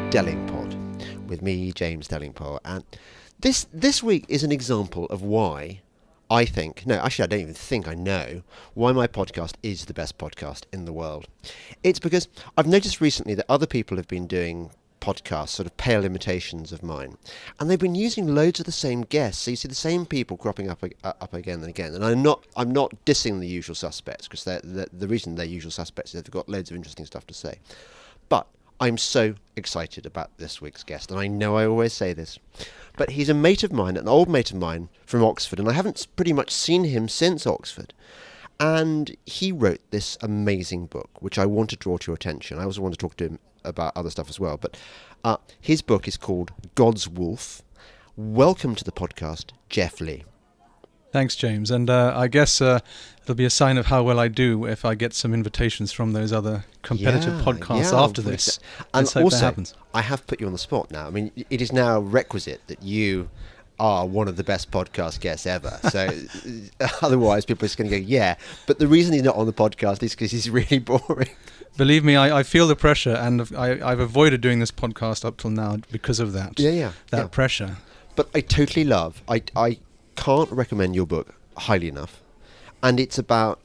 Delingpod with me, James Delingpole, and this week is an example of why I think, no, actually I don't even think I know, why my podcast is the best podcast in the world. It's because I've noticed recently that other people have been doing podcasts, sort of pale imitations of mine, and they've been using loads of the same guests. So you see the same people cropping up again and again. And I'm not dissing the usual suspects, because the reason they're usual suspects is they've got loads of interesting stuff to say. But I'm so excited about this week's guest, and I know I always say this, but he's a mate of mine, an old mate of mine from Oxford, and I haven't pretty much seen him since Oxford. And he wrote this amazing book, which I want to draw to your attention. I also want to talk to him about other stuff as well, but his book is called God's Wolf. Welcome to the podcast, Jeff Lee. Thanks, James. And I guess it'll be a sign of how well I do if I get some invitations from those other competitive podcasts after this. And Let's hope also, that happens. I have put you on the spot now. I mean, it is now requisite that you are one of the best podcast guests ever. So otherwise, people are just going to go, yeah. But the reason he's not on the podcast is because he's really boring. Believe me, I feel the pressure, and I've avoided doing this podcast up till now because of that. That pressure. But I totally love. I can't recommend your book highly enough, and it's about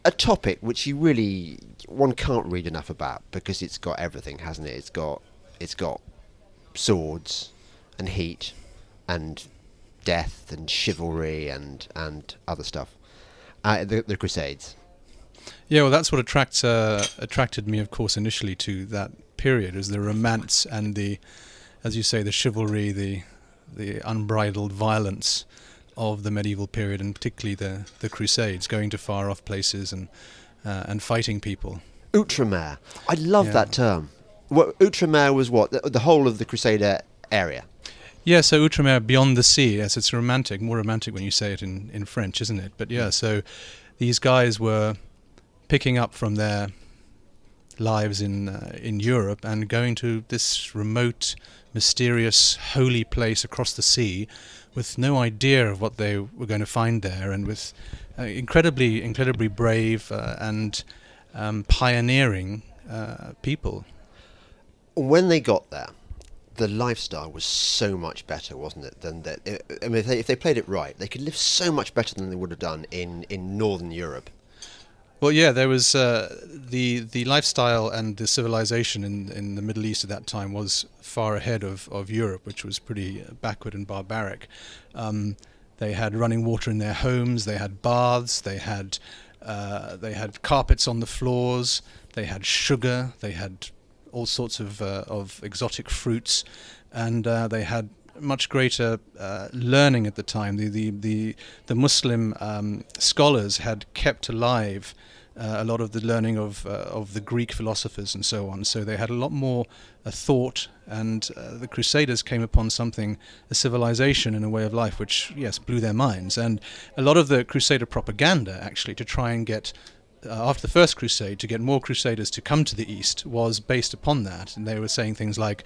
a topic which one can't read enough about, because it's got everything, hasn't it? It's got swords and heat and death and chivalry and other stuff. The Crusades. Yeah, well, that's what attracted me, of course, initially to that period, is the romance and the, as you say, the chivalry, the unbridled violence of the medieval period, and particularly the Crusades, going to far off places and fighting people. Outremer. I love that term. Outremer was what? The whole of the Crusader area. Yeah, so Outremer, beyond the sea. Yes, it's romantic, more romantic when you say it in French, isn't it? But yeah, so these guys were picking up from their lives in Europe and going to this remote, mysterious, holy place across the sea, with no idea of what they were going to find there, and with incredibly brave and pioneering people. When they got there, the lifestyle was so much better, wasn't it? Than that. I mean, if they played it right, they could live so much better than they would have done in Northern Europe. Well, yeah, there was the lifestyle and the civilization in the Middle East at that time was far ahead of Europe, which was pretty backward and barbaric. They had running water in their homes, they had baths, they had carpets on the floors, they had sugar, they had all sorts of exotic fruits, and they had much greater learning at the time. The Muslim scholars had kept alive a lot of the learning of the Greek philosophers and so on. So they had a lot more thought, and the Crusaders came upon a civilization and a way of life which, yes, blew their minds. And a lot of the Crusader propaganda, actually, to try and get after the First Crusade, to get more Crusaders to come to the East, was based upon that. And they were saying things like,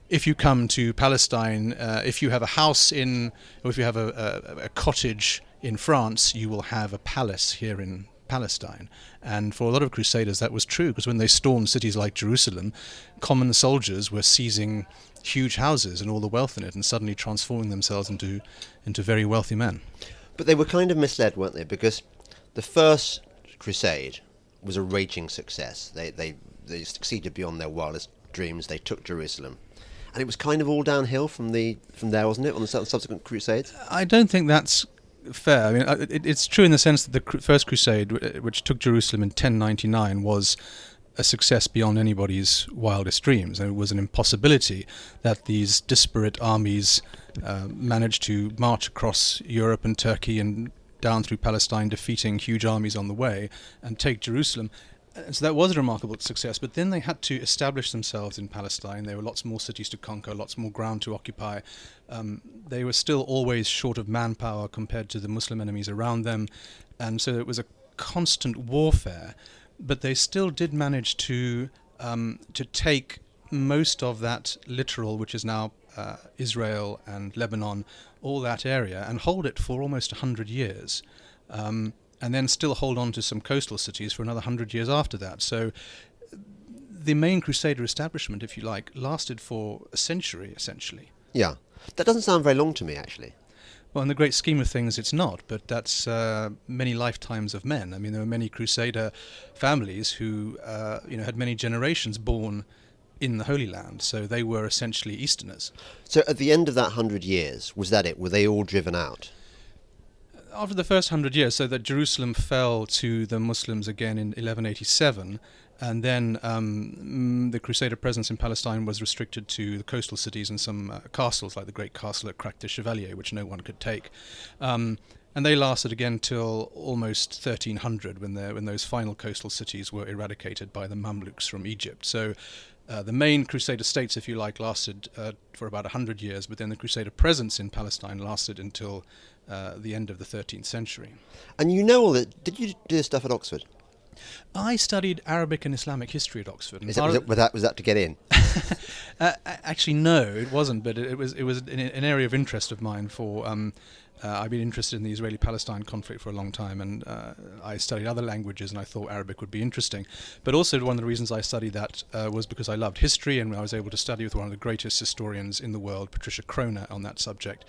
if you come to Palestine, if you have a house or if you have a cottage in France, you will have a palace here in Palestine. And for a lot of Crusaders that was true, because when they stormed cities like Jerusalem, common soldiers were seizing huge houses and all the wealth in it, and suddenly transforming themselves into very wealthy men. But they were kind of misled, weren't they? Because the First Crusade was a raging success. They succeeded beyond their wildest dreams. They took Jerusalem, and it was kind of all downhill from there, wasn't it, on the subsequent Crusades? I don't think that's fair. I mean, it's true in the sense that the First Crusade, which took Jerusalem in 1099, was a success beyond anybody's wildest dreams. And it was an impossibility that these disparate armies managed to march across Europe and Turkey and down through Palestine, defeating huge armies on the way, and take Jerusalem. So that was a remarkable success, but then they had to establish themselves in Palestine. There were lots more cities to conquer, lots more ground to occupy. They were still always short of manpower compared to the Muslim enemies around them, and so it was a constant warfare. But they still did manage to take most of that littoral, which is now Israel and Lebanon, all that area, and hold it for almost 100 years. And then still hold on to some coastal cities for another 100 years after that. So the main Crusader establishment, if you like, lasted for a century, essentially. Yeah. That doesn't sound very long to me, actually. Well, in the great scheme of things, it's not, but that's many lifetimes of men. I mean, there were many Crusader families who, had many generations born in the Holy Land, so they were essentially Easterners. So at the end of that 100 years, was that it? Were they all driven out? After the first 100 years, so that Jerusalem fell to the Muslims again in 1187, and then the Crusader presence in Palestine was restricted to the coastal cities and some castles, like the great castle at Crac de Chevalier, which no one could take. And they lasted again till almost 1300, when those final coastal cities were eradicated by the Mamluks from Egypt. So the main Crusader states, if you like, lasted for about 100 years, but then the Crusader presence in Palestine lasted until the end of the 13th century. And you know all that. Did you do this stuff at Oxford? I studied Arabic and Islamic history at Oxford. Was that to get in? Actually, no, it wasn't. But it was an area of interest of mine. I've been interested in the Israeli-Palestine conflict for a long time, and I studied other languages, and I thought Arabic would be interesting. But also, one of the reasons I studied that was because I loved history, and I was able to study with one of the greatest historians in the world, Patricia Kroner, on that subject.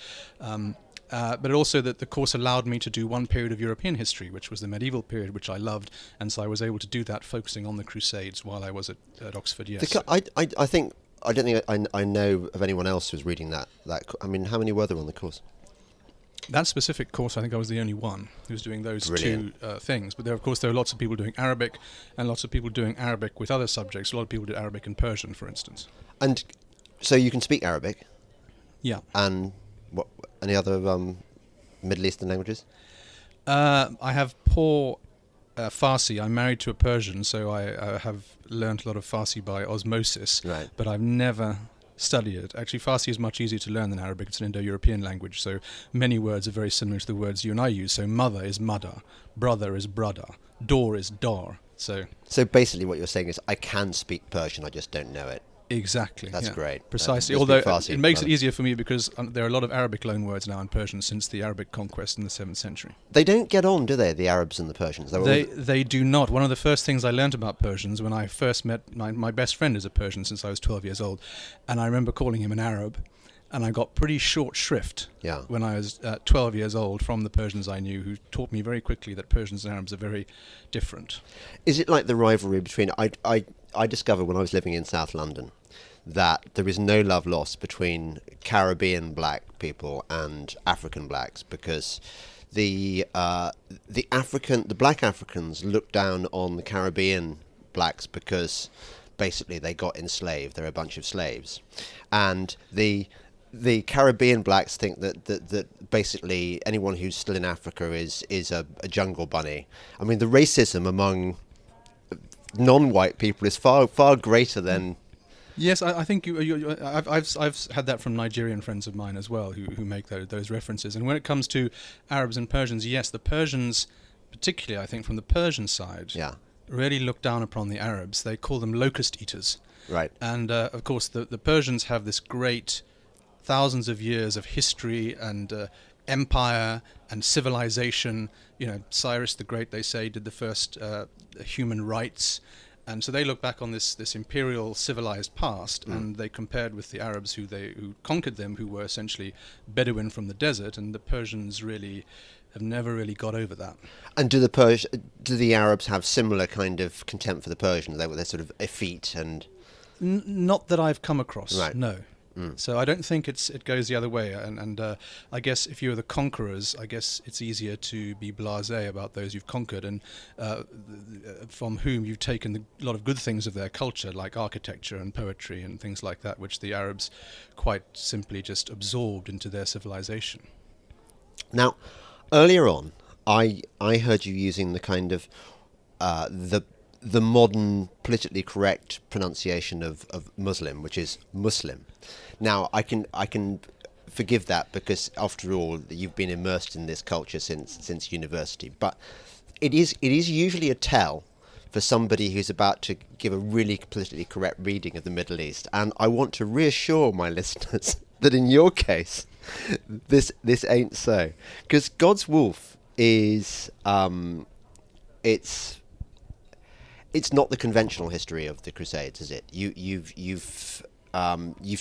But also that the course allowed me to do one period of European history, which was the medieval period, which I loved, and so I was able to do that, focusing on the Crusades while I was at Oxford. Yes, I don't think I know of anyone else who's reading that. I mean, how many were there on the course? That specific course, I think I was the only one who was doing those Brilliant. two things. But there are lots of people doing Arabic, and lots of people doing Arabic with other subjects. A lot of people do Arabic and Persian, for instance. And so you can speak Arabic? Yeah. And what? Any other Middle Eastern languages? I have poor Farsi. I'm married to a Persian, so I have learned a lot of Farsi by osmosis. Right. But I've never studied it. Actually, Farsi is much easier to learn than Arabic. It's an Indo-European language, so many words are very similar to the words you and I use. So mother is mother, brother is brother, door is dar. So basically what you're saying is I can speak Persian, I just don't know it. Exactly. That's great. Precisely. Just Although speak Farsi, it makes it easier for me because there are a lot of Arabic loanwords now in Persian since the Arabic conquest in the 7th century. They don't get on, do they, the Arabs and the Persians? They do not. One of the first things I learnt about Persians when I first met my best friend is a Persian since I was 12 years old, and I remember calling him an Arab, and I got pretty short shrift when I was 12 years old from the Persians I knew, who taught me very quickly that Persians and Arabs are very different. Is it like the rivalry between... I discovered when I was living in South London that there is no love lost between Caribbean black people and African blacks, because the black Africans look down on the Caribbean blacks because basically they got enslaved. They're a bunch of slaves, and the Caribbean blacks think that basically anyone who's still in Africa is a jungle bunny. I mean, the racism among non-white people is far greater than. Yes, I think I've had that from Nigerian friends of mine as well, who make those references. And when it comes to Arabs and Persians, yes, the Persians, particularly I think from the Persian side, really look down upon the Arabs. They call them locust eaters. Right. And of course, the Persians have this great thousands of years of history and empire and civilization. Cyrus the Great, they say, did the first human rights. And so they look back on this imperial civilized past, and they compared with the Arabs who conquered them, who were essentially Bedouin from the desert, and the Persians really have never really got over that. And do the Arabs have similar kind of contempt for the Persians? They're sort of effete and... Not that I've come across, right. No. So I don't think it goes the other way, and I guess if you're the conquerors, I guess it's easier to be blasé about those you've conquered and from whom you've taken a lot of good things of their culture, like architecture and poetry and things like that, which the Arabs quite simply just absorbed into their civilization. Now, earlier on, I heard you using the kind of the modern politically correct pronunciation of Muslim, which is Muslim. Now, I can forgive that because, after all, you've been immersed in this culture since university. But it is usually a tell for somebody who's about to give a really politically correct reading of the Middle East. And I want to reassure my listeners that in your case, this ain't so. Because God's Wolf is It's not the conventional history of the Crusades, is it? You've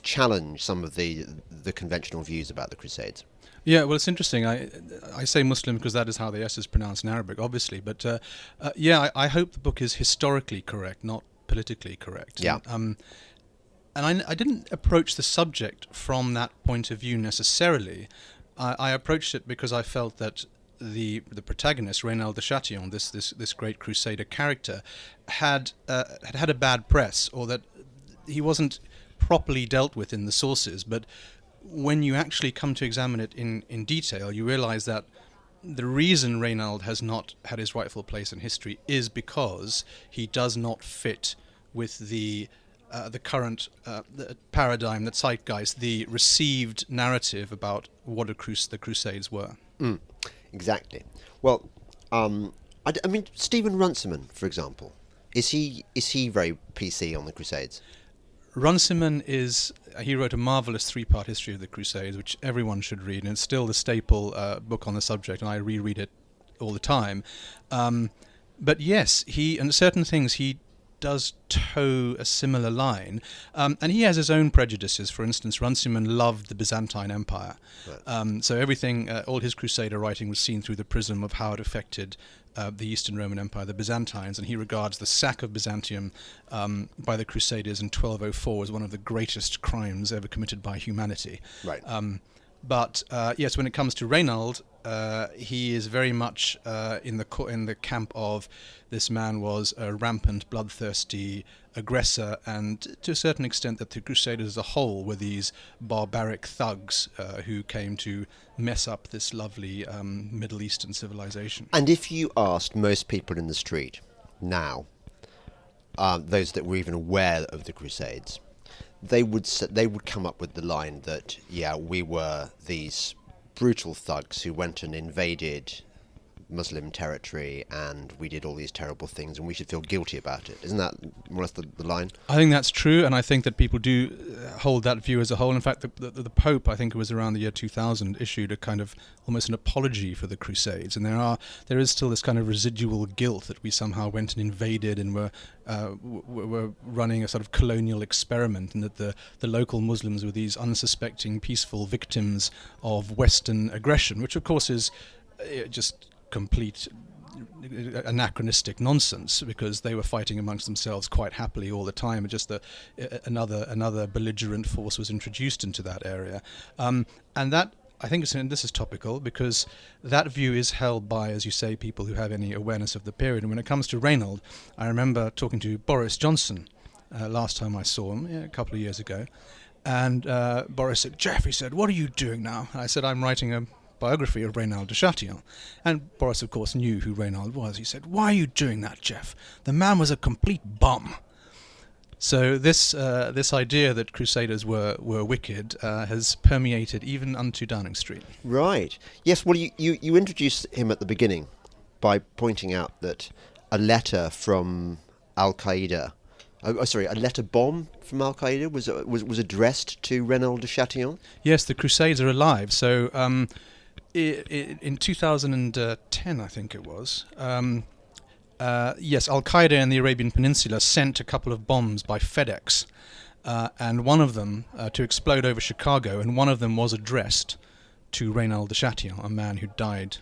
challenged some of the conventional views about the Crusades. Yeah, well, it's interesting. I say Muslim because that is how the S is pronounced in Arabic, obviously. But I hope the book is historically correct, not politically correct. Yeah. And I didn't approach the subject from that point of view necessarily. I approached it because I felt that the protagonist, Reynald de Chatillon, this great crusader character, had a bad press, or that he wasn't properly dealt with in the sources. But when you actually come to examine it in detail, you realize that the reason Reynald has not had his rightful place in history is because he does not fit with the current the paradigm, the zeitgeist, the received narrative about what the Crusades were. Exactly. Well, I mean, Stephen Runciman, for example, is he very PC on the Crusades? Runciman he wrote a marvelous 3-part history of the Crusades, which everyone should read, and it's still the staple book on the subject, and I reread it all the time. But yes, and certain things he does toe a similar line, and he has his own prejudices. For instance, Runciman loved the Byzantine Empire, right. So everything, all his Crusader writing was seen through the prism of how it affected the Eastern Roman Empire, the Byzantines, and he regards the sack of Byzantium by the Crusaders in 1204 as one of the greatest crimes ever committed by humanity. Right. But yes, when it comes to Reynald, he is very much in the camp of this man was a rampant, bloodthirsty aggressor, and to a certain extent that the Crusaders as a whole were these barbaric thugs who came to mess up this lovely Middle Eastern civilization. And if you asked most people in the street now, those that were even aware of the Crusades, they would come up with the line that, yeah, we were these brutal thugs who went and invaded Muslim territory, and we did all these terrible things, and we should feel guilty about it. Isn't that more or less the line? I think that's true, and I think that people do hold that view as a whole. In fact, the Pope, I think it was around the year 2000, issued a kind of almost an apology for the Crusades, and there is still this kind of residual guilt that we somehow went and invaded and were running a sort of colonial experiment, and that the local Muslims were these unsuspecting, peaceful victims of Western aggression, which of course is just complete anachronistic nonsense, because they were fighting amongst themselves quite happily all the time, and just another belligerent force was introduced into that area, and that, I think this is topical, because that view is held by, as you say, people who have any awareness of the period. And when it comes to Reynald, I remember talking to Boris Johnson last time I saw him, a couple of years ago, and Boris said, "Jeff," he said, "what are you doing now?" And I said, "I'm writing a biography of Reynald de Chatillon." And Boris, of course, knew who Reynald was. He said, "Why are you doing that, Jeff? The man was a complete bum." So this idea that Crusaders were wicked has permeated even unto Downing Street. Right. Yes, well, you introduced him at the beginning by pointing out that a letter from Al-Qaeda, a letter bomb from Al-Qaeda was addressed to Reynald de Chatillon? Yes, the Crusades are alive. So in 2010, I think it was, yes, Al-Qaeda in the Arabian Peninsula sent a couple of bombs by FedEx, and one of them to explode over Chicago, and one of them was addressed to Reynald de Chatillon, a man who died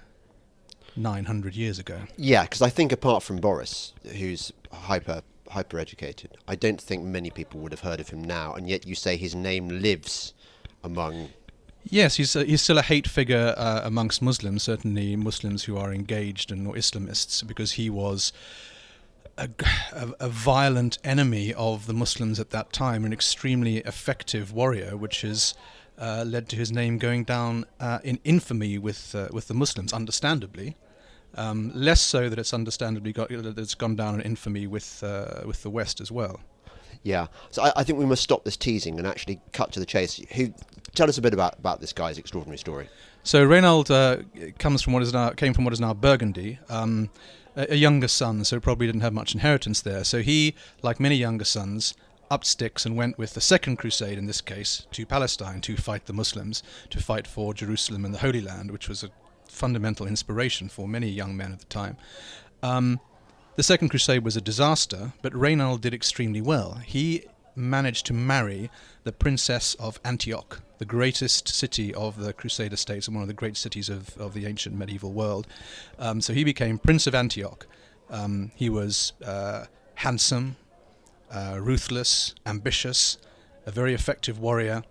900 years ago. Yeah, because I think apart from Boris, who's hyper educated, I don't think many people would have heard of him now, and yet you say his name lives among... Yes, he's still a hate figure amongst Muslims, certainly Muslims who are engaged and or Islamists, because he was a violent enemy of the Muslims at that time, an extremely effective warrior, which has led to his name going down in infamy with the Muslims, understandably. Less so that it's understandably it's gone down in infamy with the West as well. Yeah, so I think we must stop this teasing and actually cut to the chase. Tell us a bit about this guy's extraordinary story. So Reynald came from what is now Burgundy, a younger son, so probably didn't have much inheritance there. So he, like many younger sons, upped sticks and went with the Second Crusade, in this case, to Palestine to fight the Muslims, to fight for Jerusalem and the Holy Land, which was a fundamental inspiration for many young men at the time. The Second Crusade was a disaster, but Reynald did extremely well. He managed to marry the Princess of Antioch, the greatest city of the Crusader states and one of the great cities of the ancient medieval world. So he became Prince of Antioch. He was handsome, ruthless, ambitious, a very effective warrior.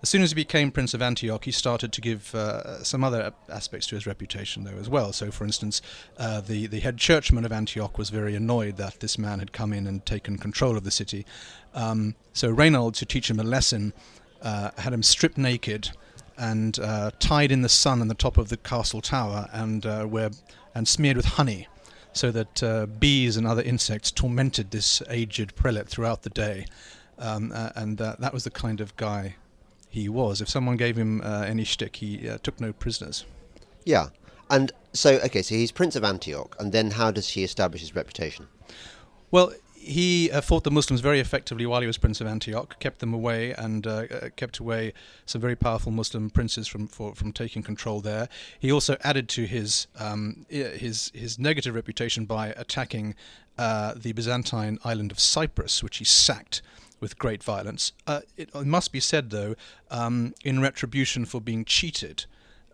As soon as he became Prince of Antioch, he started to give some other aspects to his reputation, though, as well. So, for instance, the head churchman of Antioch was very annoyed that this man had come in and taken control of the city. So Reynald, to teach him a lesson, had him stripped naked and tied in the sun on the top of the castle tower and smeared with honey, so that bees and other insects tormented this aged prelate throughout the day. That was the kind of guy he was. If someone gave him any shtick, he took no prisoners. Yeah. And so he's Prince of Antioch, and then how does he establish his reputation? Well, he fought the Muslims very effectively while he was Prince of Antioch, kept them away, and kept away some very powerful Muslim princes from taking control there. He also added to his negative reputation by attacking the Byzantine island of Cyprus, which he sacked with great violence. It must be said, though, in retribution for being cheated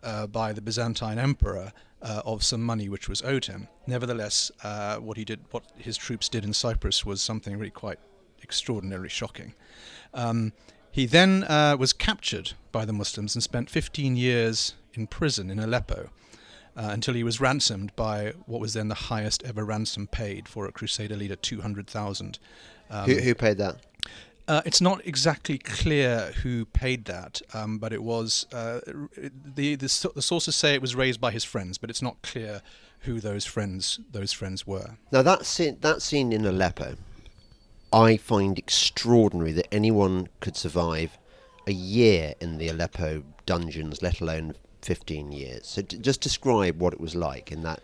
by the Byzantine emperor of some money which was owed him. Nevertheless, what his troops did in Cyprus was something really quite extraordinarily shocking. He then was captured by the Muslims and spent 15 years in prison in Aleppo until he was ransomed by what was then the highest ever ransom paid for a Crusader leader, 200,000. Who paid that? It's not exactly clear who paid that, but it was the sources say it was raised by his friends, but it's not clear who those friends were. Now that scene in Aleppo, I find extraordinary that anyone could survive a year in the Aleppo dungeons, let alone 15 years. So just describe what it was like in that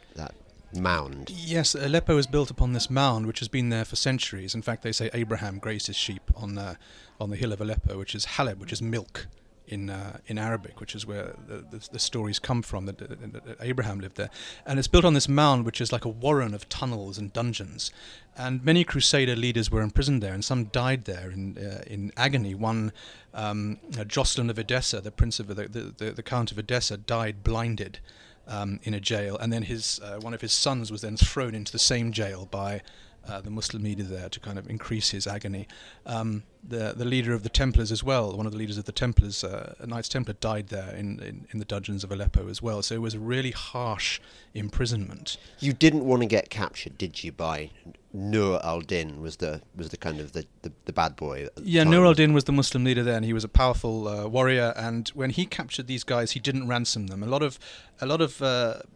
mound. Yes, Aleppo is built upon this mound which has been there for centuries. In fact, they say Abraham grazed his sheep on the hill of Aleppo, which is haleb, which is milk in Arabic, which is where the stories come from, that Abraham lived there. And it's built on this mound, which is like a warren of tunnels and dungeons. And many Crusader leaders were imprisoned there, and some died there in agony. One, Jocelyn of Edessa, the prince of the Count of Edessa, died blinded in a jail, and then one of his sons was then thrown into the same jail by the Muslim leader there to kind of increase his agony. The leader of the Templars as well, one of the leaders of the Templars, a Knights Templar, died there in the dungeons of Aleppo as well. So it was a really harsh imprisonment. You didn't want to get captured, did you, by Nur al-Din was the kind of the bad boy at the time. Nur al-Din was the Muslim leader there, and he was a powerful warrior, and when he captured these guys, he didn't ransom them. A lot of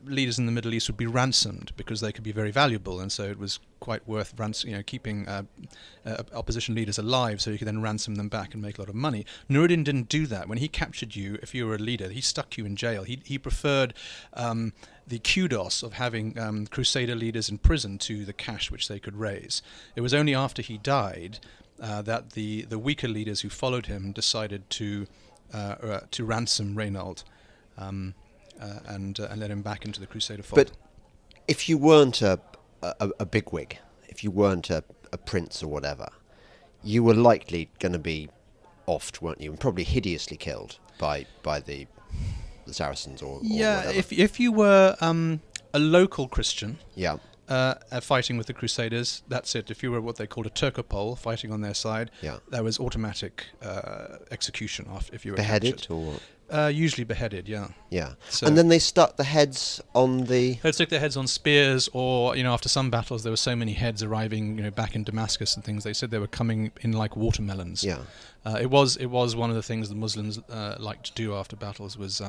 leaders in the Middle East would be ransomed because they could be very valuable, and so it was quite worth keeping opposition leaders alive so you could then ransom them back and make a lot of money. Nur al-Din didn't do that. When he captured you, if you were a leader, he stuck you in jail. He preferred the kudos of having Crusader leaders in prison to the cash which they could raise. It was only after he died that the weaker leaders who followed him decided to ransom Reynald and let him back into the Crusader fold. But if you weren't a bigwig, if you weren't a prince or whatever, you were likely going to be offed, weren't you? And probably hideously killed by the Saracens or whatever. If you were a local Christian, fighting with the Crusaders, that's it. If you were what they called a Turcopole, fighting on their side, there was automatic execution if you were beheaded captured. or usually beheaded, yeah. So and then they stuck the heads on the. They'd stick their heads on spears, or after some battles, there were so many heads arriving, back in Damascus and things. They said they were coming in like watermelons. Yeah. It was one of the things the Muslims liked to do after battles was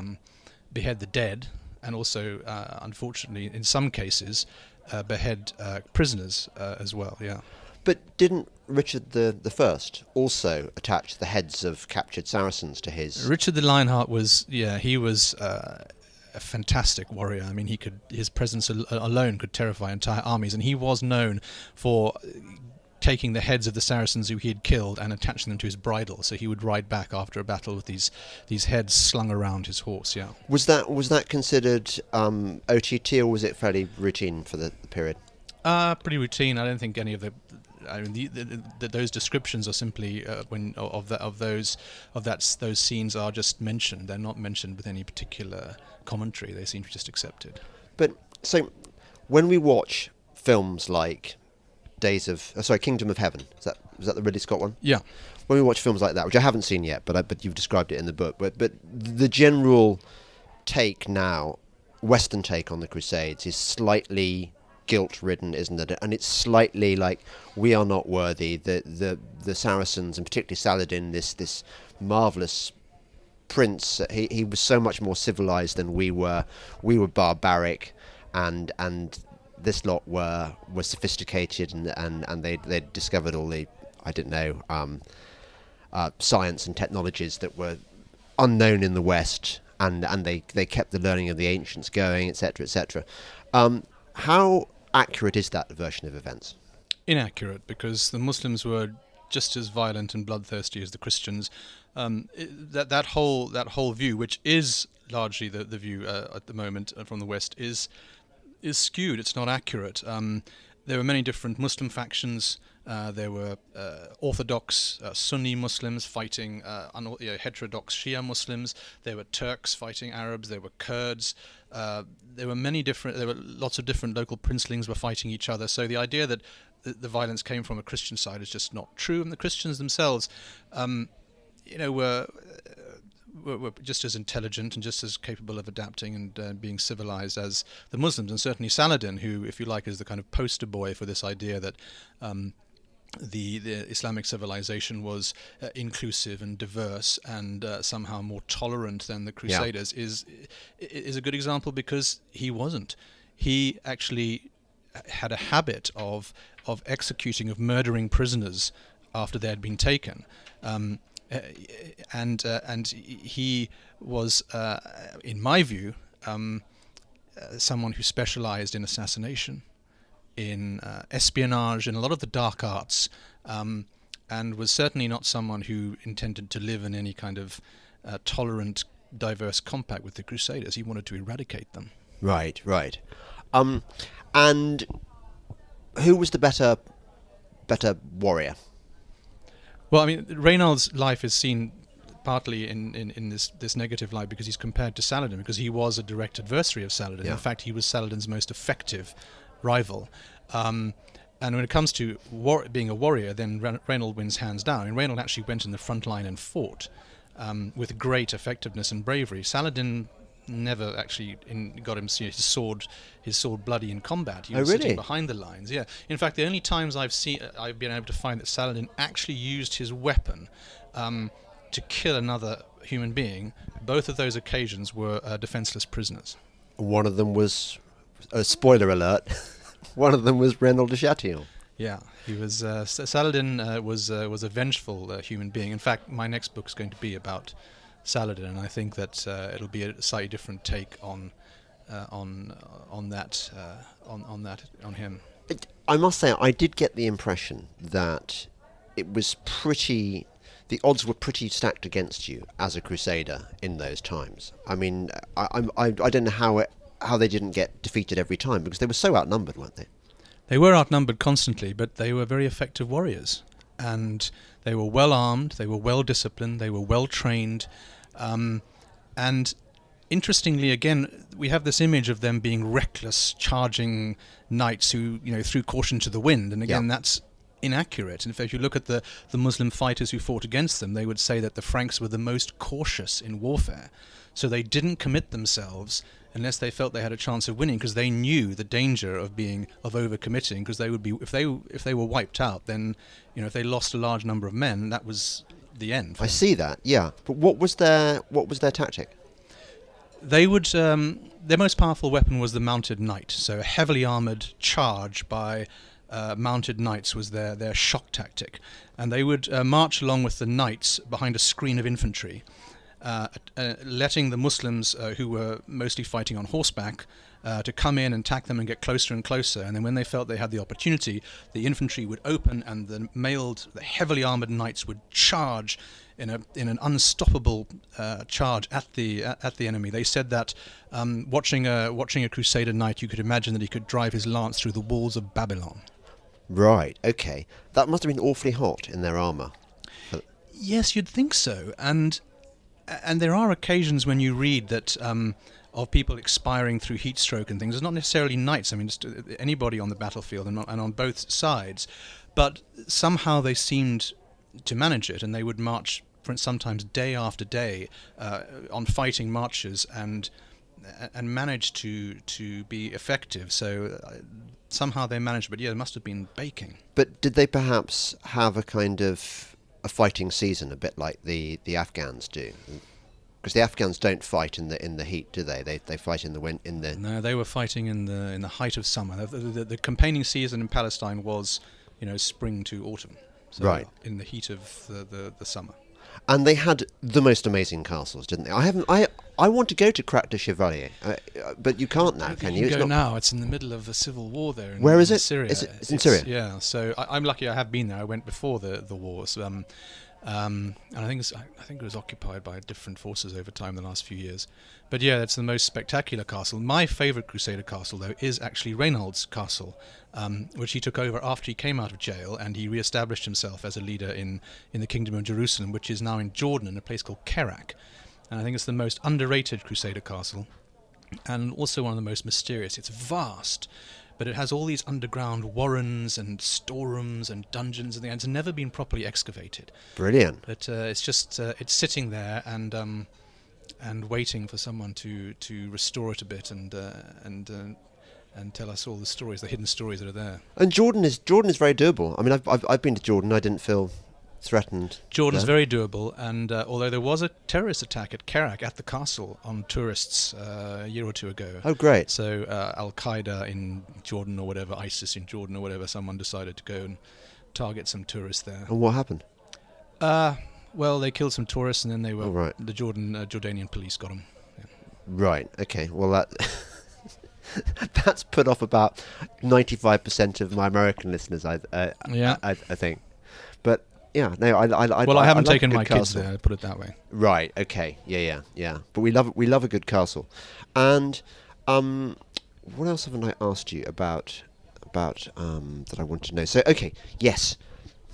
behead the dead, and also, unfortunately, in some cases, behead prisoners as well. Yeah. But didn't Richard the First also attach the heads of captured Saracens to his? Richard the Lionheart was a fantastic warrior. I mean, his presence alone could terrify entire armies, and he was known for taking the heads of the Saracens who he had killed and attaching them to his bridle, so he would ride back after a battle with these heads slung around his horse. Yeah. Was that considered OTT, or was it fairly routine for the period? Pretty routine. I don't think any of the. I mean, those descriptions are simply those scenes are just mentioned. They're not mentioned with any particular commentary. They seem to be just accepted. But so, when we watch films like Kingdom of Heaven, is that the Ridley Scott one? Yeah. When we watch films like that, which I haven't seen yet, but you've described it in the book, but the general take now, Western take on the Crusades, is slightly guilt-ridden, isn't it? And it's slightly like, we are not worthy. The Saracens, and particularly Saladin, this marvelous prince, he was so much more civilized than we were. We were barbaric, and this lot were sophisticated, and they discovered all the, I don't know, science and technologies that were unknown in the West, and they kept the learning of the ancients going, etc., etc. How accurate is that version of events? Inaccurate, because the Muslims were just as violent and bloodthirsty as the Christians. That whole view, which is largely the view at the moment from the West, is skewed. It's not accurate. There were many different Muslim factions. There were Orthodox Sunni Muslims fighting heterodox Shia Muslims. There were Turks fighting Arabs. There were Kurds. There were lots of different local princelings were fighting each other. So the idea that the violence came from a Christian side is just not true. And the Christians themselves, were just as intelligent and just as capable of adapting and being civilized as the Muslims. And certainly Saladin, who, if you like, is the kind of poster boy for this idea that the Islamic civilization was inclusive and diverse and somehow more tolerant than the Crusaders, is a good example, because he wasn't. He actually had a habit of murdering prisoners after they had been taken. And he was, in my view, someone who specialized in assassination, in espionage, in a lot of the dark arts, and was certainly not someone who intended to live in any kind of tolerant, diverse compact with the Crusaders. He wanted to eradicate them. Right. And who was the better warrior? Well, I mean, Reynald's life is seen partly in this negative light because he's compared to Saladin, because he was a direct adversary of Saladin. In fact, he was Saladin's most effective rival. And when it comes to being a warrior, then Reynald wins hands down. And Reynald actually went in the front line and fought with great effectiveness and bravery. Saladin never actually got him his sword bloody in combat. He was sitting behind the lines. Yeah. In fact, the only times I've been able to find that Saladin actually used his weapon to kill another human being, both of those occasions were defenseless prisoners. One of them was, spoiler alert, one of them was Reynald de Chatillon. Yeah, he was. Saladin was a vengeful human being. In fact, my next book is going to be about Saladin, and I think that it'll be a slightly different take on him. I must say, I did get the impression that the odds were pretty stacked against you as a crusader in those times. I mean, I don't know how they didn't get defeated every time, because they were so outnumbered, weren't they? They were outnumbered constantly, but they were very effective warriors, and they were well armed, they were well disciplined, they were well trained, and interestingly, again, we have this image of them being reckless, charging knights who threw caution to the wind, and again, that's inaccurate. And if you look at the Muslim fighters who fought against them, they would say that the Franks were the most cautious in warfare. So they didn't commit themselves unless they felt they had a chance of winning, because they knew the danger of overcommitting, because they would be, if they were wiped out, then if they lost a large number of men, that was the end. I see that, yeah. But what was their tactic? They would their most powerful weapon was the mounted knight. So a heavily armored charge by mounted knights was their shock tactic, and they would march along with the knights behind a screen of infantry. letting the Muslims, who were mostly fighting on horseback, to come in and attack them and get closer and closer. And then when they felt they had the opportunity, the infantry would open and the heavily armoured knights would charge in an unstoppable charge at the enemy. They said that watching a Crusader knight, you could imagine that he could drive his lance through the walls of Babylon. Right. Okay. That must have been awfully hot in their armour. Yes, you'd think so. And there are occasions when you read that of people expiring through heat stroke and things. It's not necessarily knights. I mean, just anybody on the battlefield and on both sides. But somehow they seemed to manage it, and they would march sometimes day after day on fighting marches and manage to be effective. So somehow they managed, but yeah, it must have been baking. But did they perhaps have a kind of a fighting season, a bit like the Afghans do? Because the Afghans don't fight in the heat, do they? They fight in the No, they were fighting in the height of summer. The campaigning season in Palestine was, spring to autumn. So right. In the heat of the summer. And they had the most amazing castles, didn't they? I want to go to Crac de Chevalier, but you can't now, can you? You can go now. It's in the middle of a civil war there. Where is it? Syria. It's in Syria. Yeah. So I'm lucky. I have been there. I went before the wars. And I think it was occupied by different forces over time the last few years. But yeah, that's the most spectacular castle. My favourite Crusader castle, though, is actually Reynald's castle, which he took over after he came out of jail, and he re-established himself as a leader in the Kingdom of Jerusalem, which is now in Jordan, in a place called Kerak. And I think it's the most underrated Crusader castle, and also one of the most mysterious. It's vast, but it has all these underground warrens and storerooms and dungeons and things. It's never been properly excavated. Brilliant. But it's just it's sitting there and waiting for someone to restore it a bit and tell us all the stories, the hidden stories that are there. And Jordan is very doable. I mean, I've been to Jordan. I didn't feel threatened. Jordan's very doable, and although there was a terrorist attack at Kerak at the castle on tourists a year or two ago. Oh, great. So Al-Qaeda in Jordan or whatever, ISIS in Jordan or whatever, someone decided to go and target some tourists there. And what happened? Well, they killed some tourists, and then they were the Jordanian police got them. Yeah. Right. Okay. Well, that's put off about 95% of my American listeners. I think, but. Yeah, no, I haven't taken my castle. kids there, put it that way. Right, okay, yeah. But we love a good castle. And what else haven't I asked you about that I want to know? So, okay, yes,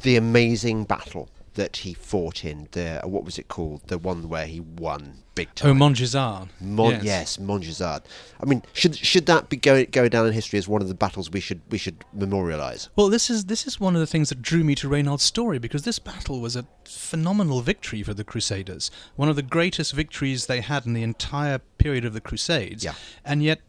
the amazing battle that he fought in, what was it called? The one where he won big time. Oh, Montgisard. Yes, Montgisard. I mean, should that be go down in history as one of the battles we should memorialise? Well, this is one of the things that drew me to Reynald's story, because this battle was a phenomenal victory for the Crusaders, one of the greatest victories they had in the entire period of the Crusades. Yeah. And yet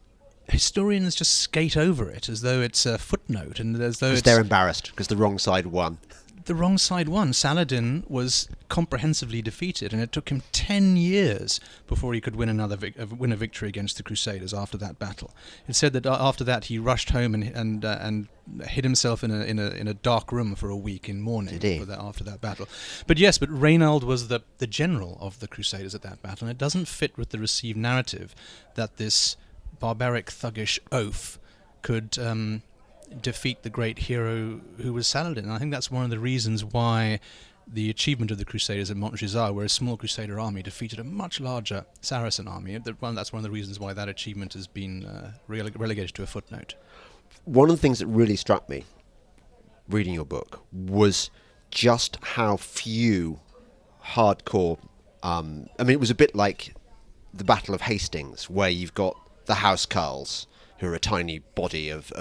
historians just skate over it as though it's a footnote, and as though they're embarrassed because the wrong side won. The wrong side won. Saladin was comprehensively defeated, and it took him 10 years before he could win a victory against the Crusaders after that battle. It's said that after that he rushed home and hid himself in a dark room for a week in mourning after that battle. But Reynald was the general of the Crusaders at that battle, and it doesn't fit with the received narrative that this barbaric, thuggish oaf could defeat the great hero who was Saladin. And I think that's one of the reasons why the achievement of the Crusaders at Montgisard, where a small Crusader army defeated a much larger Saracen army, that's one of the reasons why that achievement has been relegated to a footnote. One of the things that really struck me reading your book was just how few hardcore... it was a bit like the Battle of Hastings, where you've got the housecarls, who are a tiny body of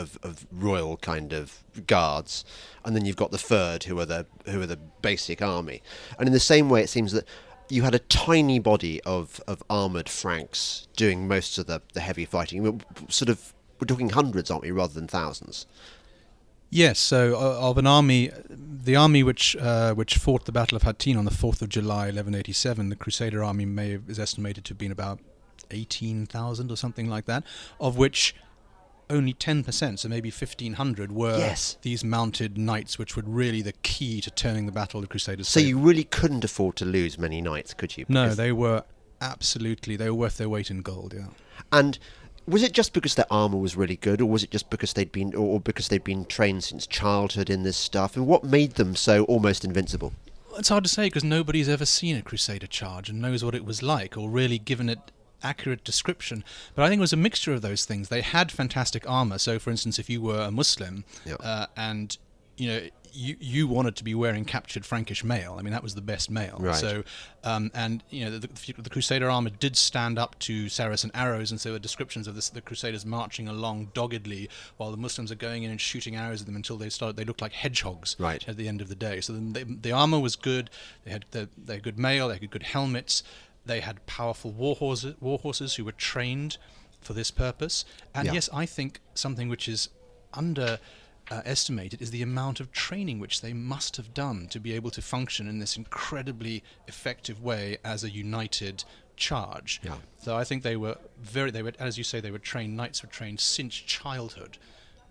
royal kind of guards, and then you've got the Fyrd, who are the basic army. And in the same way, it seems that you had a tiny body of armoured Franks doing most of the heavy fighting. We're talking hundreds, aren't we, rather than thousands? Yes. So of an army, the army which fought the Battle of Hattin on the 4th of July, 1187, the Crusader army is estimated to have been about 18,000 or something like that, of which only 10%, so maybe 1,500, were Yes. these mounted knights, which were really the key to turning the battle of the Crusaders' So favour. you really couldn't afford to lose many knights, could you? No, Because- they were worth their weight in gold, yeah. And was it just because their armor was really good, or was it just because they'd been trained since childhood in this stuff? And what made them so almost invincible? It's hard to say because nobody's ever seen a Crusader charge and knows what it was like or really given it accurate description. But I think it was a mixture of those things. They had fantastic armor. So, for instance, if you were a Muslim and you wanted to be wearing captured Frankish mail, I mean, that was the best mail. Right. So, and the Crusader armor did stand up to Saracen arrows, and so there were descriptions of the Crusaders marching along doggedly while the Muslims are going in and shooting arrows at them until they looked like hedgehogs Right. at the end of the day. So the armor was good. They had good mail. They had good helmets. They had powerful war horses who were trained for this purpose. And Yeah. yes, I think something which is estimated is the amount of training which they must have done to be able to function in this incredibly effective way as a united charge. Yeah. So I think they were, as you say, knights were trained since childhood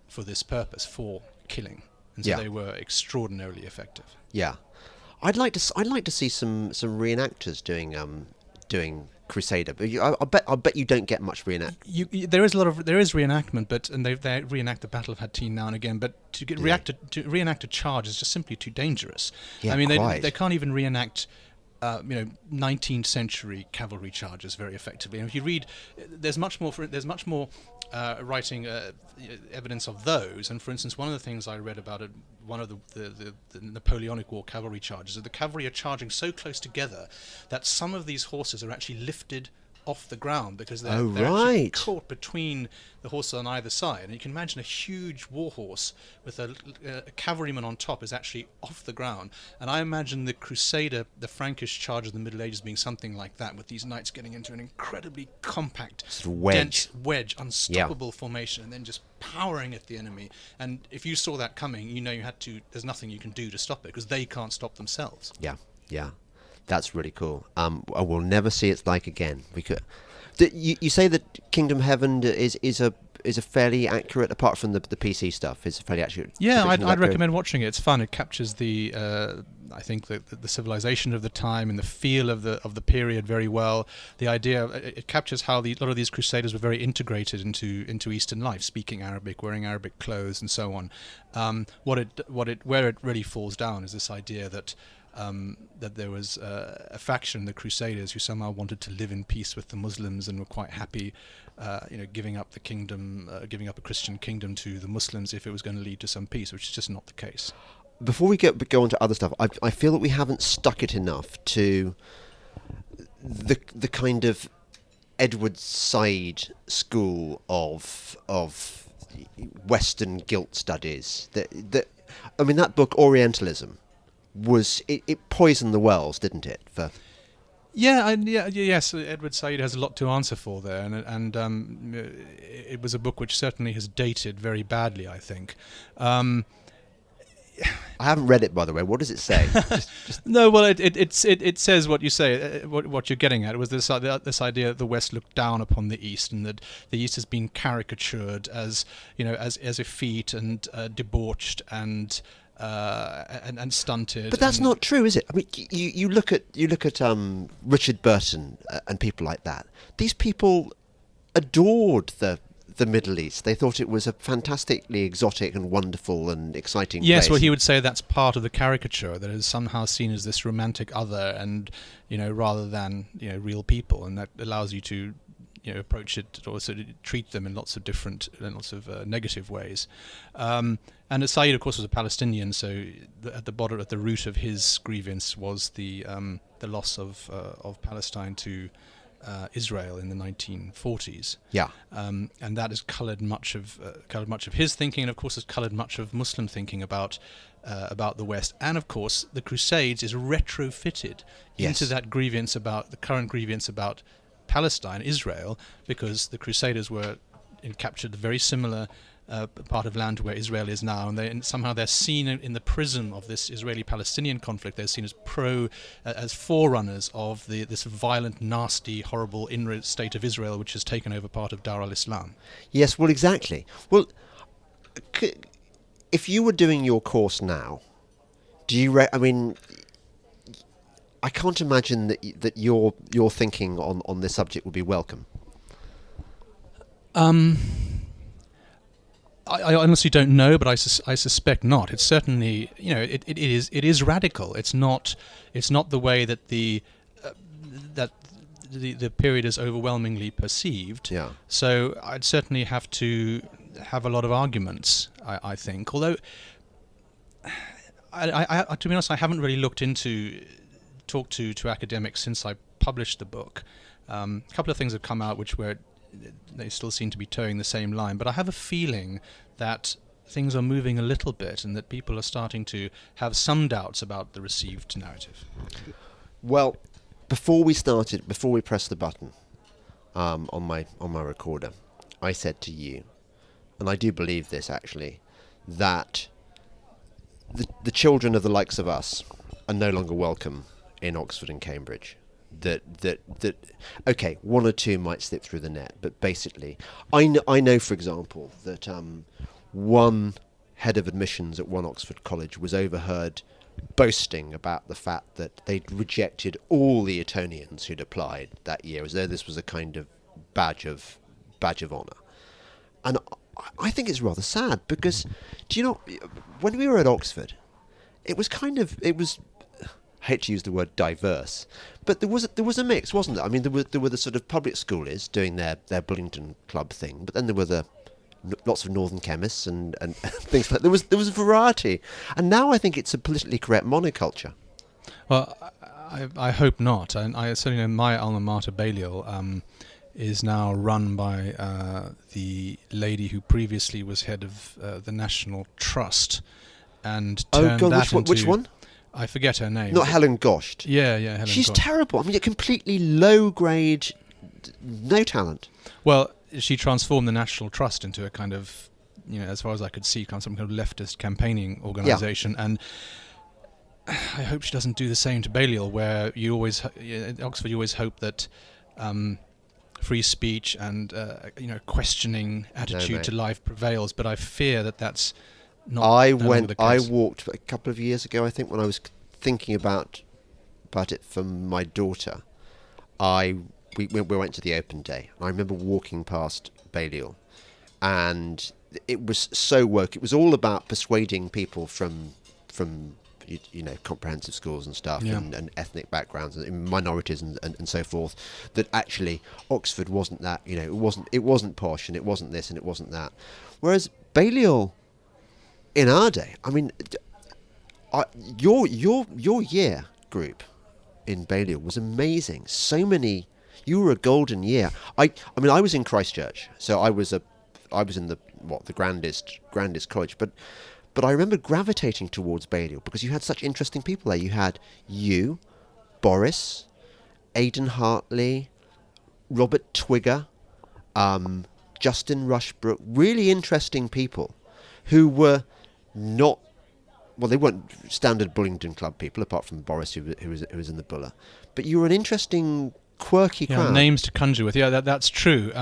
for this purpose, for killing. And so Yeah. they were extraordinarily effective. Yeah, I'd like to see some reenactors doing Crusader, but I bet you don't get much reenact. There is reenactment, and they reenact the Battle of Hattin now and again. But to reenact a charge is just simply too dangerous. Yeah, I mean, quite. they can't even reenact 19th century cavalry charges very effectively. And if you read, there's much more writing evidence of those. And for instance, one of the things I read about one of the Napoleonic War cavalry charges, is the cavalry are charging so close together that some of these horses are actually lifted off the ground because they're actually right. caught between the horses on either side. And you can imagine a huge war horse with a cavalryman on top is actually off the ground. And I imagine the Crusader, the Frankish charge of the Middle Ages, being something like that, with these knights getting into an incredibly compact, Sort of wedge. dense wedge, unstoppable formation, and then just powering at the enemy. And if you saw that coming, there's nothing you can do to stop it because they can't stop themselves. Yeah. That's really cool. I will never see its like again. We could. You say that Kingdom Heaven is a fairly accurate, apart from the PC stuff, is a fairly accurate. Yeah, depiction of I'd that recommend watching it. It's fun. It captures I think the civilization of the time and the feel of the period very well. The idea it captures how a lot of these Crusaders were very integrated into Eastern life, speaking Arabic, wearing Arabic clothes, and so on. Where it really falls down is this idea that there was a faction, the Crusaders, who somehow wanted to live in peace with the Muslims and were quite happy, giving up the kingdom, giving up a Christian kingdom to the Muslims if it was going to lead to some peace, which is just not the case. Before we go on to other stuff, I feel that we haven't stuck it enough to the kind of Edward Said school of Western guilt studies. That book Orientalism it poisoned the wells, didn't it? Yes. Edward Said has a lot to answer for there, and it was a book which certainly has dated very badly, I think. I haven't read it, by the way. What does it say? No, well, it says what you say. What you're getting at was this idea that the West looked down upon the East, and that the East has been caricatured as effete and debauched and stunted. But that's not true, is it? I mean, you look at Richard Burton and people like that. These people adored the Middle East. They thought it was a fantastically exotic and wonderful and exciting place. Yes, well, he would say that's part of the caricature, that is somehow seen as this romantic other, and rather than real people, and that allows you to approach it or sort of treat them in lots of negative ways. And Said, of course, was a Palestinian, so at the root of his grievance was the loss of Palestine to Israel in the 1940s. Yeah. And that has coloured much of his thinking, and of course has coloured much of Muslim thinking about the West. And of course, the Crusades is retrofitted into that grievance about the current grievance about Palestine, Israel, because the Crusaders captured very similar part of land where Israel is now, and somehow they're seen in the prism of this Israeli-Palestinian conflict. They're seen as forerunners of this violent, nasty, horrible inroad state of Israel, which has taken over part of Dar al-Islam. Yes, well, exactly. Well, if you were doing your course now, I mean, I can't imagine that your thinking on this subject would be welcome. I honestly don't know, but I suspect not. It's certainly, it is radical. It's not the way that the period is overwhelmingly perceived. Yeah. So I'd certainly have to have a lot of arguments, I think. Although, I to be honest, I haven't really talked to academics since I published the book. A couple of things have come out which they still seem to be towing the same line, but I have a feeling that things are moving a little bit and that people are starting to have some doubts about the received narrative. Well, before we pressed the button on my recorder, I said to you, and I do believe this actually, that the children of the likes of us are no longer welcome in Oxford and Cambridge. That okay, one or two might slip through the net, but basically, I know for example that one head of admissions at one Oxford college was overheard boasting about the fact that they'd rejected all the Etonians who'd applied that year, as though this was a kind of badge of honour. And I think it's rather sad, because do you know, when we were at Oxford, it was I hate to use the word diverse, but there was a mix, wasn't there? I mean, there were the sort of public schoolies doing their Bullingdon Club thing, but then there were lots of northern chemists and things like that. There was a variety, and now I think it's a politically correct monoculture. Well, I hope not. And I certainly know my alma mater, Balliol, is now run by the lady who previously was head of the National Trust, and turned which one? I forget her name. Not Helen Gosht. Yeah, Helen She's Gosht. terrible. I mean, completely low grade, no talent. Well, she transformed the National Trust into a kind of, as far as I could see, some kind of leftist campaigning organisation. Yeah. And I hope she doesn't do the same to Balliol, where at Oxford you always hope that free speech and questioning attitude to life prevails. But I fear that that's not. I walked a couple of years ago, I think, when I was thinking about it for my daughter. We went to the open day. I remember walking past Balliol, and it was so woke. It was all about persuading people from comprehensive schools and stuff, and ethnic backgrounds and minorities and so forth, that actually Oxford wasn't that. It wasn't posh, and it wasn't this and it wasn't that. Whereas Balliol, in our day, I mean, your year group in Balliol was amazing. So many. You were a golden year. I mean, I was in Christchurch, so I was in the grandest college, but I remember gravitating towards Balliol because you had such interesting people there. You had Boris, Aidan Hartley, Robert Twigger, Justin Rushbrook, really interesting people who were not. Well, they weren't standard Bullingdon Club people, apart from Boris, who was in the Buller. But you were an interesting, quirky crowd. Names to conjure with. Yeah, that's true.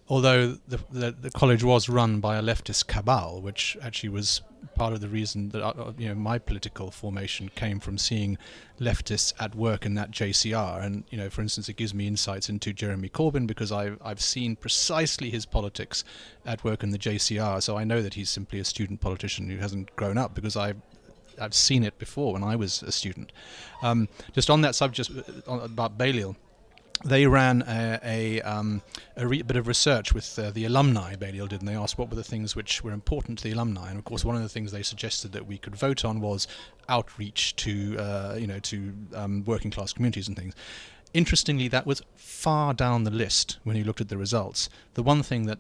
Although the college was run by a leftist cabal, which actually was part of the reason that my political formation came from seeing leftists at work in that JCR. And for instance, it gives me insights into Jeremy Corbyn because I've seen precisely his politics at work in the JCR. So I know that he's simply a student politician who hasn't grown up, because I've seen it before when I was a student. Just on that subject about Balliol, they ran a bit of research with the alumni. Balliol did, and they asked what were the things which were important to the alumni. And of course, one of the things they suggested that we could vote on was outreach to working class communities and things. Interestingly, that was far down the list when you looked at the results. The one thing that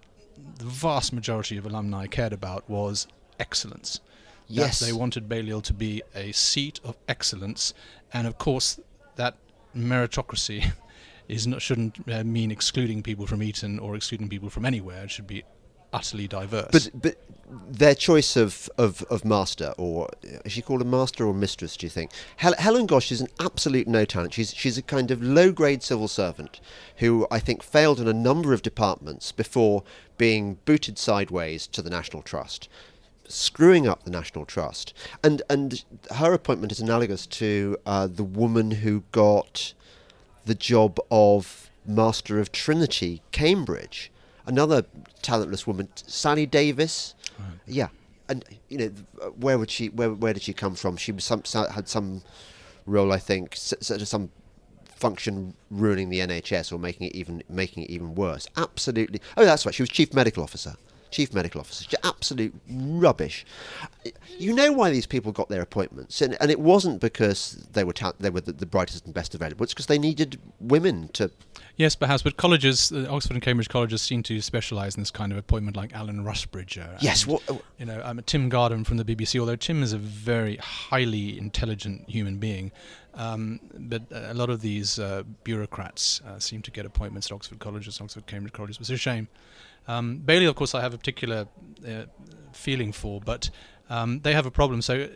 the vast majority of alumni cared about was excellence. Yes, they wanted Balliol to be a seat of excellence, and of course, that meritocracy shouldn't mean excluding people from Eton or excluding people from anywhere. It should be utterly diverse. But their choice of master, or is she called a master or mistress, do you think? Helen Gosch is an absolute no talent. She's a kind of low-grade civil servant who I think failed in a number of departments before being booted sideways to the National Trust, screwing up the National Trust. And her appointment is analogous to the woman who got the job of Master of Trinity, Cambridge. Another talentless woman, Sally Davis. Right. Yeah, and where did she come from? She was had some role, I think, some function ruining the NHS or making it even worse. Absolutely. Oh, that's right. She was chief medical officer. Absolute rubbish. You know why these people got their appointments, and it wasn't because they were the brightest and best available. It's because they needed women to. Yes, perhaps, but colleges, Oxford and Cambridge colleges, seem to specialise in this kind of appointment, like Alan Rusbridger. Yes, Tim Garden from the BBC. Although Tim is a very highly intelligent human being, but a lot of these bureaucrats seem to get appointments at Oxford colleges, Oxford Cambridge colleges, which is a shame. Balliol, of course, I have a particular feeling for, but they have a problem. So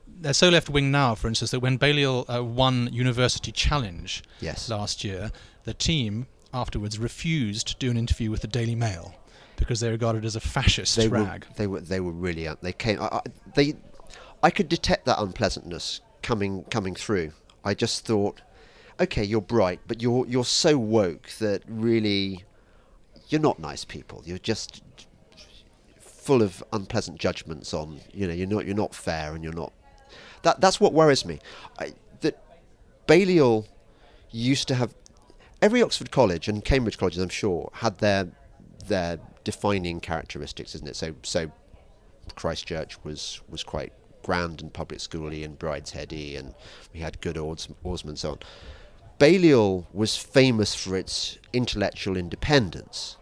they're so left-wing now, for instance, that when Balliol won University Challenge last year, the team afterwards refused to do an interview with the Daily Mail because they regarded it as a fascist rag. They were really. They came. I could detect that unpleasantness coming through. I just thought, okay, you're bright, but you're so woke that really. You're not nice people. You're just full of unpleasant judgments on. You're not fair, and you're not. That's what worries me. That Balliol used to have. Every Oxford college and Cambridge colleges, I'm sure, had their defining characteristics, isn't it? So Christchurch was quite grand and public schooly and Bridesheady, and we had good oarsmen and so on. Balliol was famous for its intellectual independence.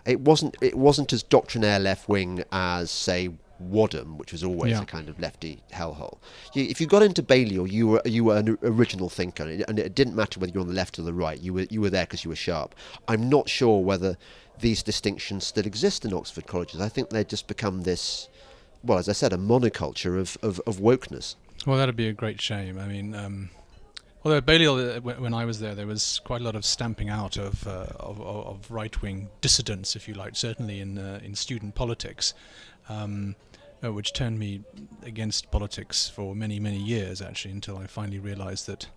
It wasn't as doctrinaire left wing as, say, Wadham, which was always a kind of lefty hellhole. If you got into Balliol, you were an original thinker, and it didn't matter whether you're on the left or the right. You were there because you were sharp. I'm not sure whether these distinctions still exist in Oxford colleges. I think they've just become this, well, as I said, a monoculture of wokeness. Well, that'd be a great shame. I mean, although Balliol, when I was there was quite a lot of stamping out of right-wing dissidents, if you like, certainly in student politics. Which turned me against politics for many, many years, actually, until I finally realised that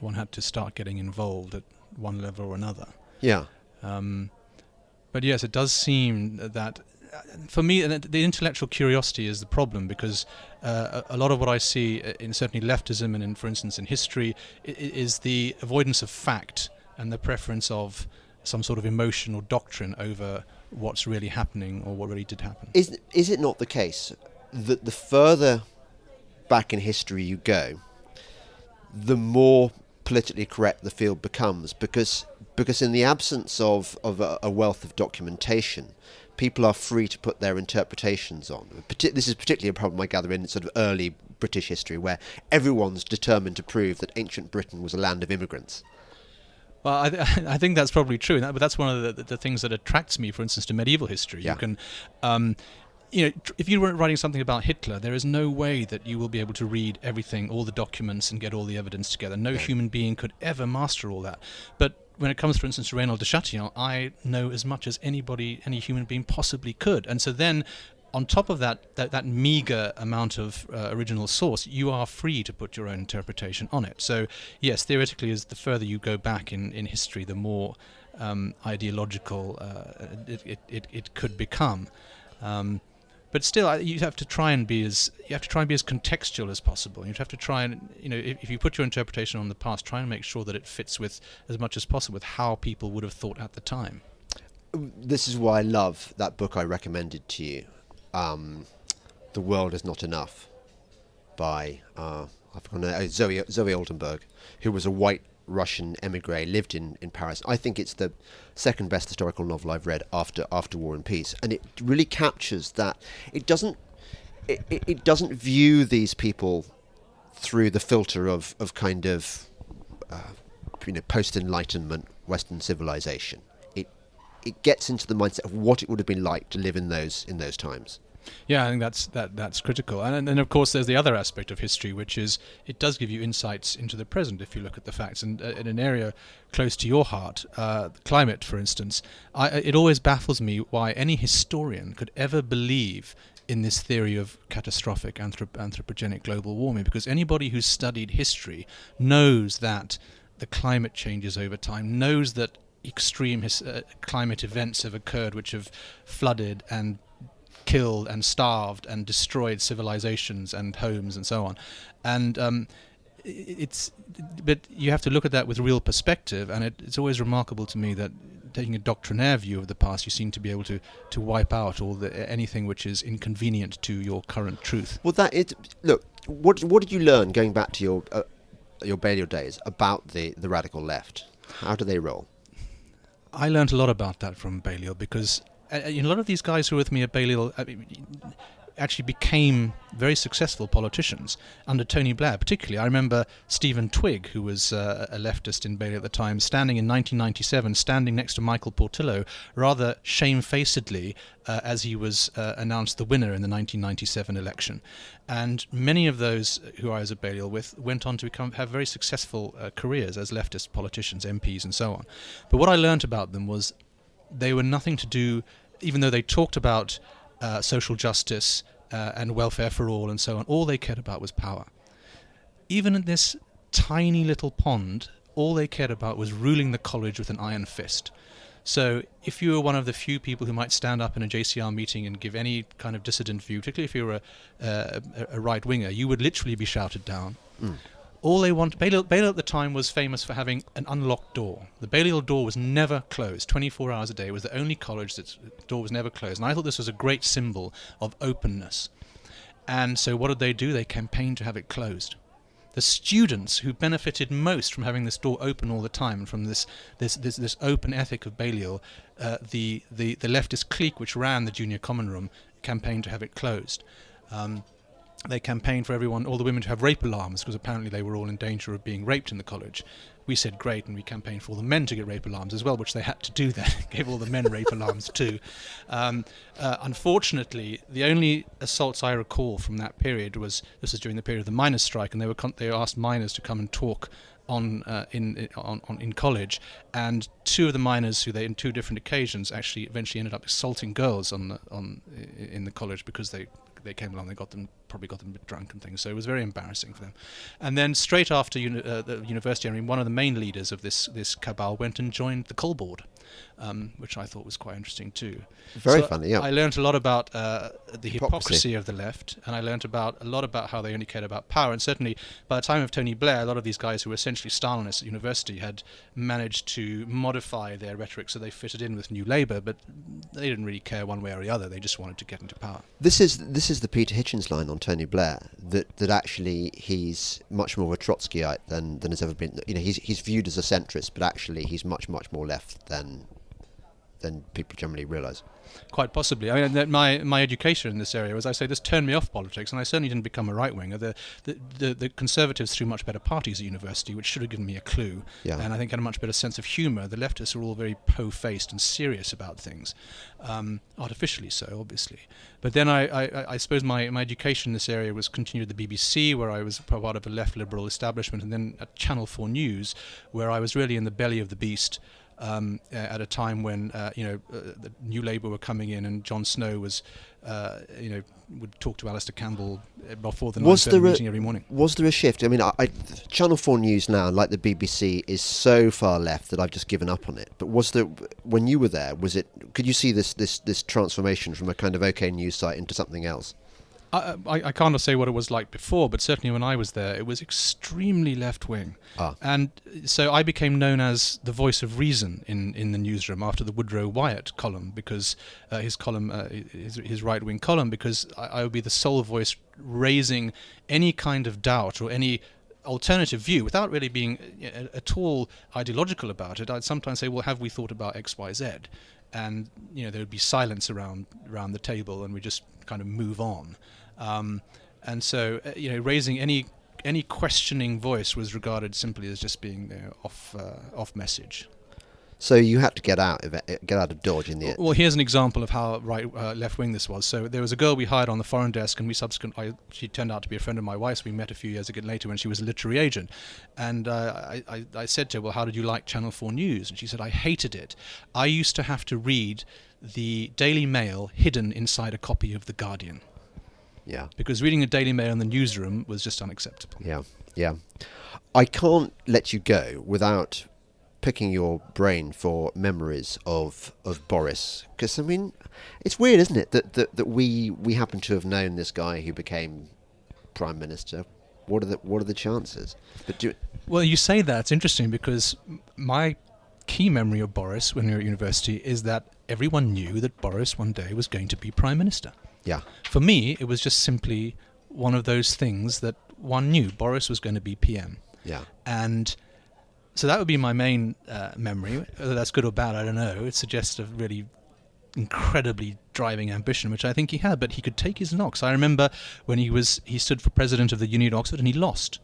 one had to start getting involved at one level or another. Yeah. But yes, it does seem that, for me, the intellectual curiosity is the problem, because a lot of what I see in certainly leftism and, for instance, in history, is the avoidance of fact and the preference of some sort of emotional doctrine over what's really happening or what really did happen. Is it not the case that the further back in history you go, the more politically correct the field becomes? Because in the absence of a wealth of documentation, people are free to put their interpretations on. This is particularly a problem I gather in sort of early British history, where everyone's determined to prove that ancient Britain was a land of immigrants. Well, I think that's probably true, but that's one of the things that attracts me, for instance, to medieval history. Yeah. You can, if you were writing something about Hitler, there is no way that you will be able to read everything, all the documents, and get all the evidence together. No human being could ever master all that. But when it comes, for instance, to Reynald de Chatillon, I know as much as any human being possibly could. And so then, on top of that meager amount of original source, you are free to put your own interpretation on it. So, yes, theoretically, as the further you go back in history, the more ideological it could become. But still, you have to try and be as contextual as possible. You have to try and, if you put your interpretation on the past, try and make sure that it fits with, as much as possible, with how people would have thought at the time. This is why I love that book I recommended to you. The World Is Not Enough by Zoe Oldenburg, who was a white Russian emigre, lived in Paris. I think it's the second best historical novel I've read after War and Peace, and it really captures that. It doesn't view these people through the filter of kind of post-Enlightenment Western civilization. it gets into the mindset of what it would have been like to live in those times. Yeah, I think that's critical. And then, of course, there's the other aspect of history, which is it does give you insights into the present if you look at the facts. And in an area close to your heart, climate, for instance, it always baffles me why any historian could ever believe in this theory of catastrophic anthropogenic global warming, because anybody who's studied history knows that the climate changes over time, knows that extreme climate events have occurred which have flooded and killed and starved and destroyed civilizations and homes and so on. And but you have to look at that with real perspective, and it's always remarkable to me that taking a doctrinaire view of the past, you seem to be able to wipe out anything which is inconvenient to your current truth. Well, look, what did you learn going back to your Balliol days about the radical left? How do they roll? I learned a lot about that from Balliol, because a lot of these guys who were with me at Balliol actually became very successful politicians under Tony Blair. Particularly, I remember Stephen Twigg, who was a leftist in Balliol at the time, standing in 1997, standing next to Michael Portillo, rather shamefacedly, as he was announced the winner in the 1997 election. And many of those who I was at Balliol with went on to have very successful careers as leftist politicians, MPs and so on. But what I learnt about them was they were nothing to do, even though they talked about social justice and welfare for all so on, all they cared about was power. Even in this tiny little pond, all they cared about was ruling the college with an iron fist. So if you were one of the few people who might stand up in a JCR meeting and give any kind of dissident view, particularly if you were a right-winger, you would literally be shouted down. All they want... Balliol at the time was famous for having an unlocked door. The Balliol door was never closed, 24 hours a day. It was the only college that the door was never closed. And I thought this was a great symbol of openness. And so what did they do? They campaigned to have it closed. The students who benefited most from having this door open all the time, from this open ethic of Balliol, the leftist clique which ran the junior common room, campaigned to have it closed. They campaigned for all the women to have rape alarms, because apparently they were all in danger of being raped in the college. We said great, and we campaigned for all the men to get rape alarms as well, which they had to do then. Gave all the men rape alarms too. Unfortunately, the only assaults I recall from that period this was during the period of the miners' strike, and they asked miners to come and talk in college, and two of the miners who in two different occasions actually eventually ended up assaulting girls in the college because they came along, probably got them a bit drunk and things, so it was very embarrassing for them. And then straight after the university, one of the main leaders of this cabal went and joined the Coal Board, which I thought was quite interesting too. Very funny, yeah. I learned a lot about the hypocrisy of the left, and I learned a lot about how they only cared about power. And certainly by the time of Tony Blair, a lot of these guys who were essentially Stalinists at university had managed to modify their rhetoric so they fitted in with New Labour, but they didn't really care one way or the other. They just wanted to get into power. This is the Peter Hitchens line on Tony Blair, that actually he's much more of a Trotskyite than has ever been. He's viewed as a centrist, but actually he's much more left than people generally realise. Quite possibly. I mean, my education in this area, as I say, this turned me off politics, and I certainly didn't become a right-winger. The Conservatives threw much better parties at university, which should have given me a clue, and I think had a much better sense of humour. The leftists are all very po-faced and serious about things, artificially so, obviously. But then I suppose my education in this area was continued at the BBC, where I was part of a left liberal establishment, and then at Channel 4 News, where I was really in the belly of the beast, at a time when the New Labour were coming in, and Jon Snow was would talk to Alistair Campbell before the 9:30 meeting every morning. Was there a shift? I mean, Channel 4 News now, like the BBC, is so far left that I've just given up on it. But when you were there, could you see this transformation from a kind of OK news site into something else? I can't say what it was like before, but certainly when I was there, it was extremely left-wing. And so I became known as the voice of reason in the newsroom after the Woodrow Wyatt column, because his right-wing column, because I would be the sole voice raising any kind of doubt or any alternative view without really being at all ideological about it. I'd sometimes say, well, have we thought about X, Y, Z? And there would be silence around the table, and we just kind of move on. And so, raising any questioning voice was regarded simply as just being off message. So you had to get out of Dodge in the end. Well, here's an example of how left wing this was. So there was a girl we hired on the foreign desk, and she turned out to be a friend of my wife's. We met a few years later when she was a literary agent, and I said to her, "Well, how did you like Channel 4 News?" And she said, "I hated it. I used to have to read the Daily Mail hidden inside a copy of The Guardian." Yeah. Because reading a Daily Mail in the newsroom was just unacceptable. Yeah. I can't let you go without picking your brain for memories of Boris, because I mean, it's weird, isn't it, that we happen to have known this guy who became prime minister. What are the chances? Well, you say that, it's interesting, because my key memory of Boris when we were at university is that everyone knew that Boris one day was going to be prime minister. Yeah. For me, it was just simply one of those things that one knew Boris was going to be PM. Yeah. And so that would be my main memory. Whether that's good or bad, I don't know. It suggests a really incredibly driving ambition, which I think he had, but he could take his knocks. I remember when he stood for president of the Uni of Oxford and he lost.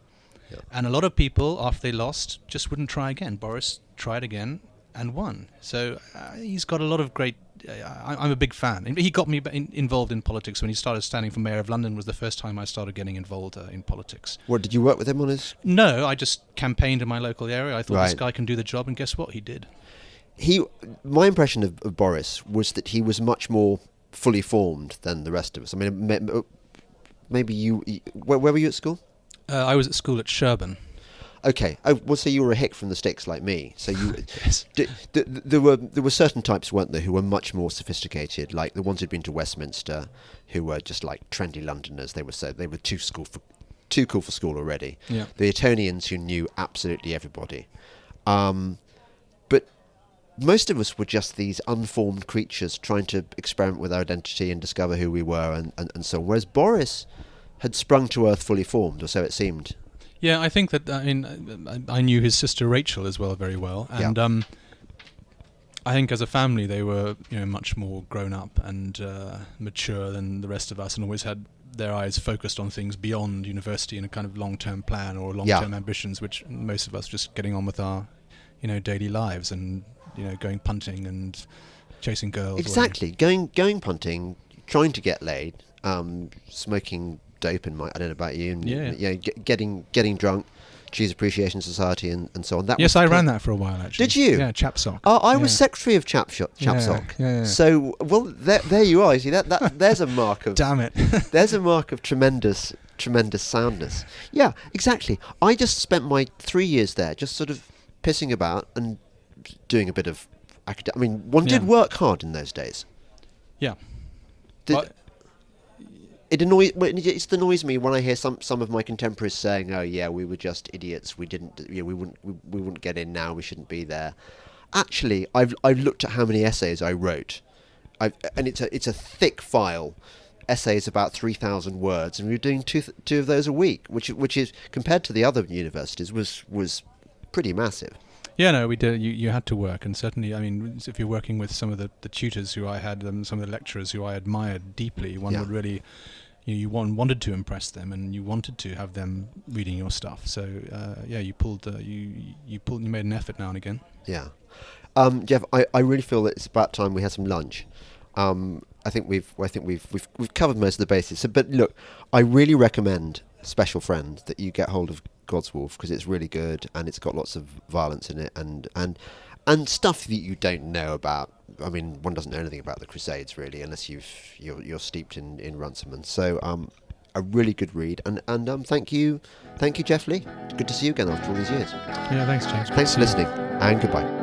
Yeah. And a lot of people, after they lost, just wouldn't try again. Boris tried again and won. So he's got a lot of great... I'm a big fan. He got me involved in politics when he started standing for Mayor of London. Was the first time I started getting involved in politics. What, did you work with him on his... No, I just campaigned in my local area. I thought, this guy can do the job, and guess what? He did. My impression of Boris was that he was much more fully formed than the rest of us. I mean, maybe you... Where were you at school? I was at school at Sherborne. Okay. Oh, well, so you were a hick from the sticks like me. So you, yes. There were certain types, weren't there, who were much more sophisticated, like the ones who'd been to Westminster, who were just like trendy Londoners. They were too cool for school already. Yeah. The Etonians who knew absolutely everybody, but most of us were just these unformed creatures trying to experiment with our identity and discover who we were, and so on. Whereas Boris had sprung to earth fully formed, or so it seemed. Yeah, I think that, I knew his sister Rachel as well very well, and I think as a family they were much more grown up and mature than the rest of us, and always had their eyes focused on things beyond university and a kind of long-term plan or long-term ambitions, which most of us just getting on with our daily lives and going punting and chasing girls. Exactly, going punting, trying to get laid, smoking dope I don't know about you, and getting drunk, Cheese Appreciation Society and so on. Yes, I ran that for a while actually. Did you? Yeah, Chapsock. I was secretary of Chapsock. Yeah. So there you are. You see that there's a mark of damn it. There's a mark of tremendous soundness. Yeah, exactly. I just spent my 3 years there, just sort of pissing about and doing a bit of academic. I mean, one did work hard in those days. Yeah. It annoys me when I hear some of my contemporaries saying, "Oh yeah, we were just idiots. We didn't. We wouldn't get in now. We shouldn't be there." Actually, I've looked at how many essays I wrote, and it's a thick file, essays about 3,000 words, and we were doing two of those a week, which is compared to the other universities was pretty massive. Yeah, no, we did. You had to work, and certainly, I mean, if you're working with some of the tutors who I had, some of the lecturers who I admired deeply, one would really, you wanted to impress them, and you wanted to have them reading your stuff. So, you made an effort now and again. Yeah, Jeff, I really feel that it's about time we had some lunch. I think we've covered most of the bases. So, but look, I really recommend, special friend, that you get hold of God's Wolf, because it's really good and it's got lots of violence in it and stuff that you don't know about. I mean, one doesn't know anything about the Crusades really, unless you're steeped in Runciman. So a really good read, and thank you Jeff Lee. Good to see you again after all these years. Yeah, thanks James. Thanks for listening, and goodbye.